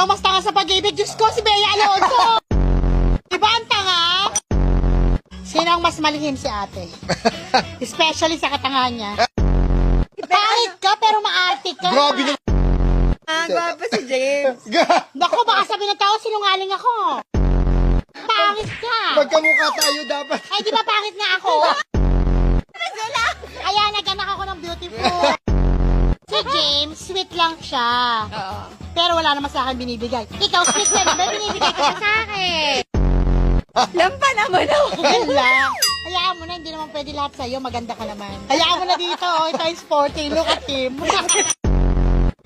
Mas tanga sa pag-ibig, Diyos ko, si Bea Alonso! Diba ang tanga? Sino ang mas malihim si ate? Especially sa katangahan niya. Pangit ka, pero maarte ka. Grabe na. Gwapo si James. Naku, baka sabi ng tao, sinungaling ako. Pangit ka. Magkamukha tayo dapat. Ay, di ba pangit nga ako? Kaya nagkanak ako ng beautiful. Si James, sweet lang siya. Oo. Pero wala naman sa akin binibigay. Ikaw, sweet ka naman, binibigay ka pa sa akin. Lampa naman ako. Yan lang. Hayaan mo na, hindi naman pwede lahat sa'yo. Maganda ka naman. Hayaan mo na dito, oh, ito yung sporting. Look at him.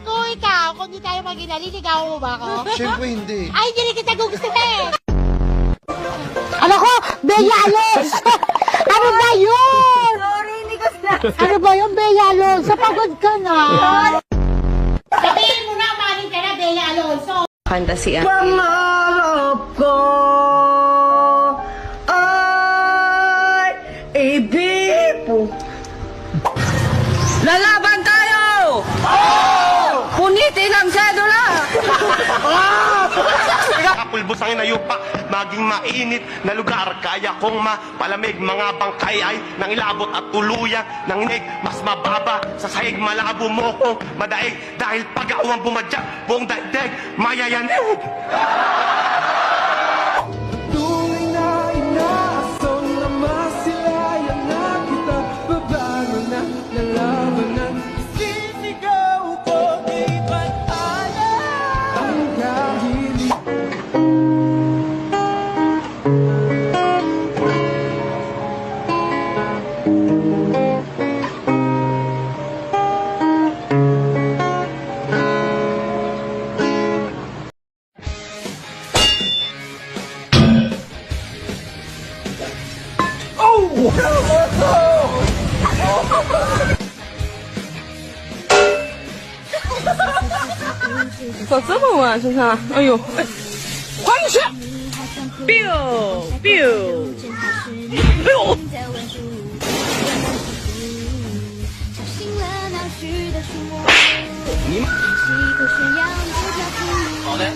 Kung ikaw, kung di tayo magina, liligawan mo ba ako? Siyempre hindi. Ay, hindi rin kita gugustuhin. Ano ko? Bea Alonso! Ano ba yun? Sorry, hindi ko sinabi. Ano ba yun, Bea Alonso? Pagod ka na. Sabihin mo na, maling ka na, Bea Alonso. Kanta si Ate. Pangarap ko ay ibipo. Lalaban tayo! Punitin ang sedula! Kapulbusangin na yupa, maging mainit na lugar. Kaya kong mapalamig mga bangkay ay nang ilabot at tuluyan ng inig. Mas mababa sa sahig, malabo mo kong madaig. Dahil pag-awang bumadya, buong daigdig mayayanig. Tuloy na inaasong na masilayan na kita. Babago na lalabanan. Sisigaw ko di ba't alam ang kahilig.咋这么晚，身上？哎呦，快点去！biu biu，哎呦！好的。